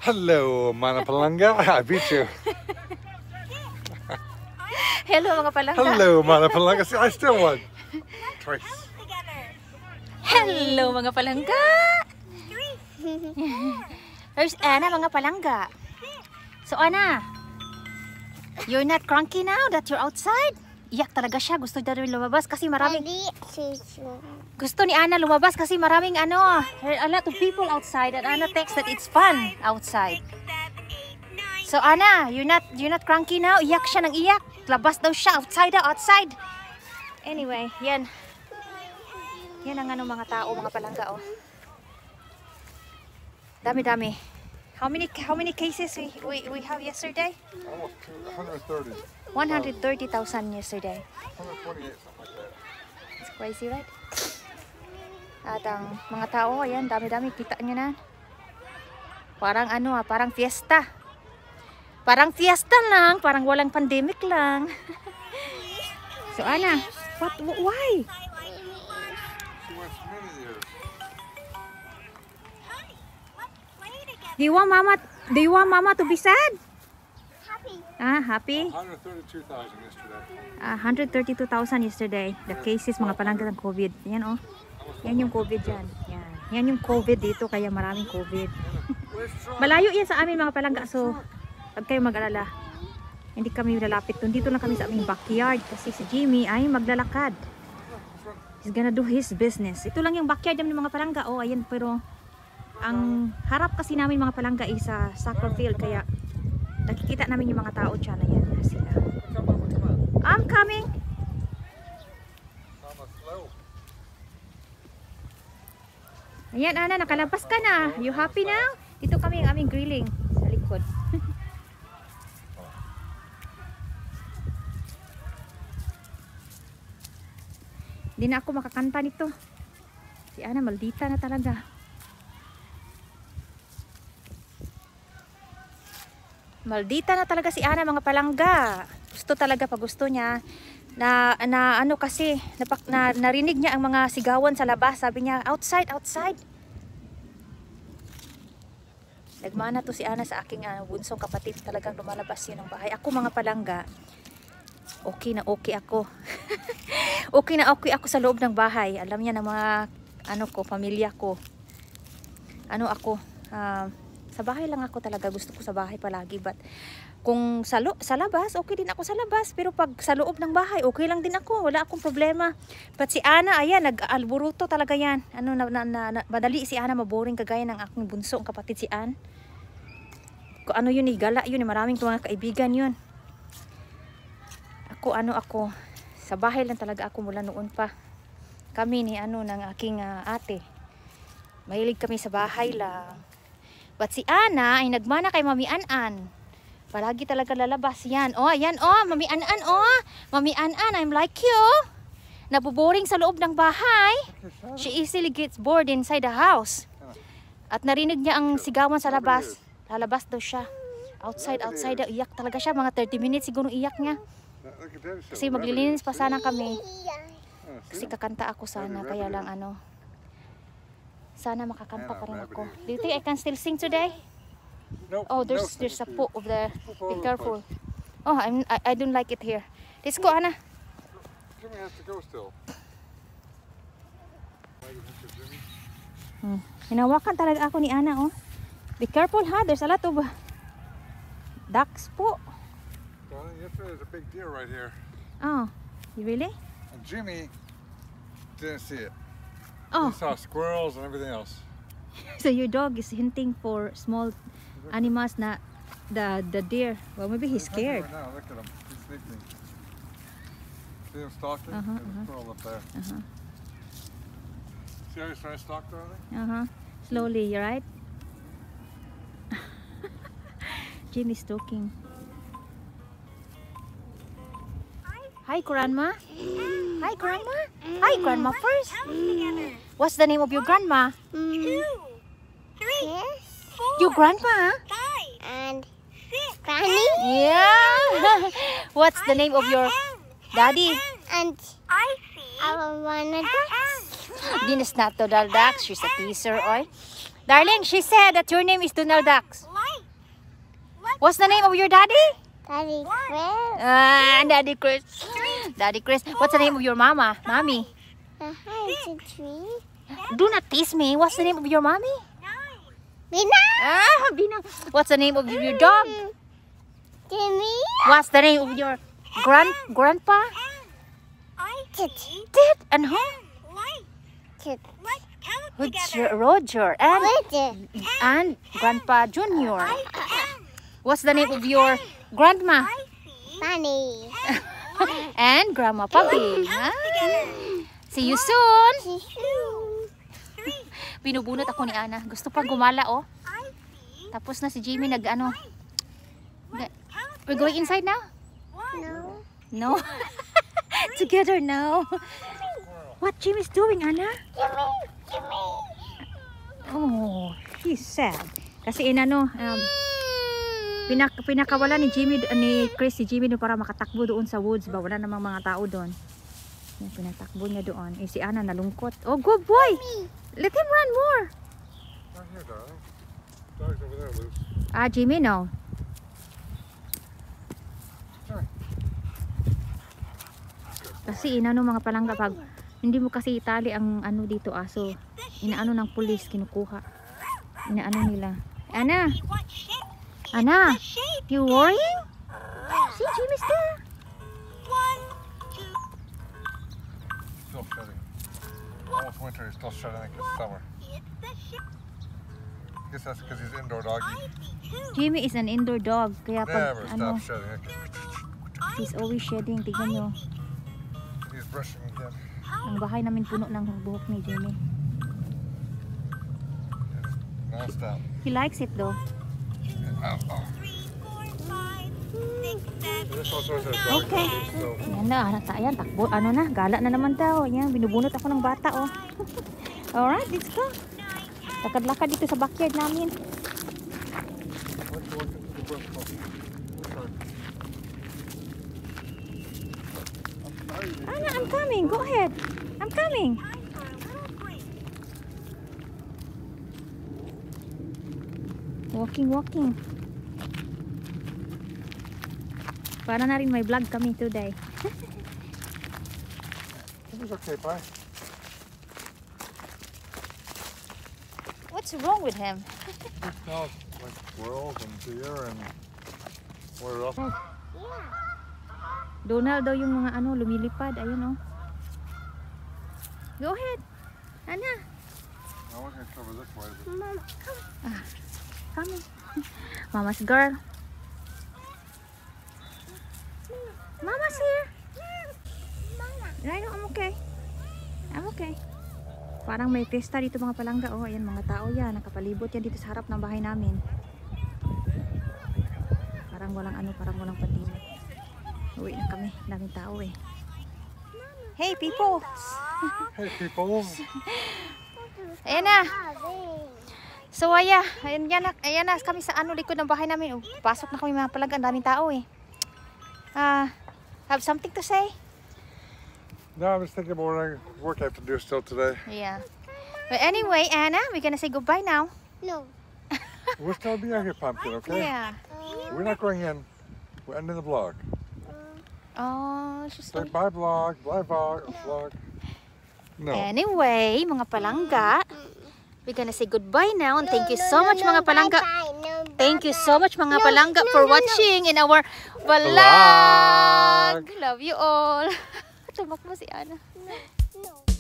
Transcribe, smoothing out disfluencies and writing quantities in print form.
Hello, Manapalanga. I beat you. Hello mga palangga. Hello, Manapalanga. See, I still won. Twice. Hello mga palangga. There's Anna mga palangga. So Anna, you're not cranky now that you're outside? Iyak talaga siya. Gusto niya rin lumabas kasi maraming... Gusto ni Anna lumabas kasi maraming a lot of people outside, and Anna thinks that it's fun outside. So Anna, you're not cranky now? Iyak siya ng iyak. Labas daw siya outside. Anyway, yan. Yan ang mga tao, mga palangga oh. Dami-dami. How many cases we have yesterday? Almost 130. 130,000 yesterday. 128, something like that. It's crazy, right? At ang mga tao, ayan, dami-dami, kita nyo na. Parang parang fiesta. Parang fiesta lang, parang walang pandemic lang. So Anna, why? She wants many years. Do you want mama to be sad? Happy? 132,000 yesterday. 132,000 yesterday. The cases, mga palangga ng COVID. Yan oh. Yan yung COVID dyan. Yan yung COVID dito, kaya maraming COVID. Malayo yan sa amin mga palangga. So, pag kayo mag-alala, hindi kami lalapit doon. Dito lang kami sa aming backyard. Kasi si Jimmy ay maglalakad. He's gonna do his business. Ito lang yung backyard namin mga palangga. Oh, ayan, pero ang harap kasi namin mga palangga is sa soccer field. Kaya nakikita namin yung mga tao dyan. Ayan sila. I'm coming. Ayan Ana, nakalabas ka na. You happy now? Dito kami ang aming grilling sa likod. Hindi na ako makakanta nito. Si Ana maldita na talaga. Maldita na talaga si Ana mga palangga. Gusto talaga pag gusto niya na kasi narinig niya ang mga sigawan sa labas. Sabi niya, outside. Nagmana to si Ana sa aking bunsong kapatid. Talagang lumalabas yun ng bahay. Ako mga palangga, okay na okay ako. Okay na okay ako sa loob ng bahay. Alam niya ng mga pamilya ko. Sa bahay lang ako talaga. Gusto ko sa bahay palagi. But kung sa labas, okay din ako sa labas. Pero pag sa loob ng bahay, okay lang din ako. Wala akong problema. But si Ana, ayan, nag-alburuto talaga yan. Madali si Ana, maboring kagaya ng aking bunso, ang kapatid si Ann. Kung ano yun, gala yun, maraming mga kaibigan yun. Ako, sa bahay lang talaga ako mula noon pa. Kami ni ng aking ate. Mahilig kami sa bahay lang. But si Ana ay nagmana kay Mami An-An. Palagi talaga lalabas yan. Oh, ayan, oh, Mami An-An, oh. Mami An-An, I'm like you. Nabuboring sa loob ng bahay. She easily gets bored inside the house. At narinig niya ang sigawan sa labas. Lalabas daw siya. Outside. Iyak talaga siya. Mga 30 minutes siguro iyak niya. Kasi maglilinis pa sana kami. Kasi kakanta ako sana. Kaya lang sana makakanta pa rin ako. Do you think I can still sing today? Nope, Oh, there's a pool over there. Be careful. Oh, I don't like it here. Let's go, Anna. Jimmy has to go still. Hinawakan talaga ako ni Ana, oh. Be careful, ha? There's a lot of ducks po. Darling, yesterday there's a big deer right here. Oh, you really? And Jimmy didn't see it. Oh, He saw squirrels and everything else. so your dog is hinting for small animals, not the deer. Well, maybe he's scared. Right now, look at him. He's sleeping. See him stalking? There's a squirrel up there. See how he's trying to stalk, darling? Slowly, you right? Jimmy's talking. Hi, Grandma. Hi, Grandma. Hi, Grandma first. What's the name of your grandma? 2, 3, Your grandma? 5, and 6, Granny, Yeah. What's the name of your daddy? and I see our one of Din is not Donald Duck. She's a teaser, oy. Darling, she said that your name is Donald Duck. light. What's the name of your daddy? Daddy Chris. Daddy Chris. Daddy Chris. What's the name of your mama? Mommy. It's a tree. Do not tease me. What's the name of your mommy? Bina. Bina. What's the name of your dog? Jimmy. What's the name of your grandpa? Tit. Tit and who? Tit. Roger and Roger. Grandpa Junior. What's the name of your grandma? Bunny. And Grandma Papi. See you soon. Binubunot ako ni Ana. Gusto pa gumala, oh. Tapos na si Jimmy nag-ano. We're going inside now? No. No? Together now. What Jimmy's doing, Ana? Jimmy. Oh, he's sad. Kasi inano, pinakawala ni Chris si Jimmy doon para makatakbo doon sa woods ba? Wala namang mga tao doon. Yan, pinatakbo niya doon. Eh si Ana nalungkot. Oh, good boy! Let him run more. Right here, darling. Dog's over there, loose. Jimmy, no. Sorry. Kasi inano mga palangga pag hindi mo kasi itali ang ano dito aso. Inaano ng pulis, kinukuha. Inaano nila. Ana! Ana! You worrying? See, Jimmy's there. Still shedding. Almost winter, he's still shedding like it's summer. I guess that's because he's indoor doggy. Jimmy is an indoor dog. Kaya pag Never ano, stops shedding. he's always shedding. Tignan nyo. He's brushing again. Ang bahay namin puno ng buhok ni Jimmy. Non-stop. He likes it though. There's all sorts of dogs Okay. out there, so Ayan na, ayan, takbo, ano na, gala na naman daw. Ayan, binubunot ako ng bata, oh. Alright, let's go. Lakad-lakad dito sa backyard namin. let's go into the brush pump. Ana, I'm coming. Go ahead. I'm coming. Walking. Para na rin may vlog kami today. He's okay, bye. What's wrong with him? He smells like squirrels and deer and what else? Donald daw yung mga ano lumilipad. Ayun oh. Go ahead. Ana, I wasn't sure over this way. But Mama, coming. Mama's girl. Mama's here. I know, I'm okay. I'm okay. Parang may pesta dito mga palangga. Oh, ayan mga tao yan. Nakapalibot yan dito sa harap ng bahay namin. Parang walang ano, parang walang pandemig. Uwi na kami. Daming tao eh. Hey people! hey, people. Ayan na. So ayan na kami sa ano likod ng bahay namin. Oh, pasok na kami mga palangga. Ang daming tao eh. Have something to say? No, I'm just thinking about what work I have to do still today. Yeah. But anyway, Anna, we're gonna say goodbye now. no. We'll still be out here, Pumpkin, okay? Yeah. We're not going in. We're ending the vlog. Oh, she's Say bye vlog, bye vlog. No. Anyway, mga palangga, we're gonna say goodbye now. And thank you so much mga palangga. Thank you so much mga palangga for watching in our vlog. Love you all. Tumakbo si Ana. No.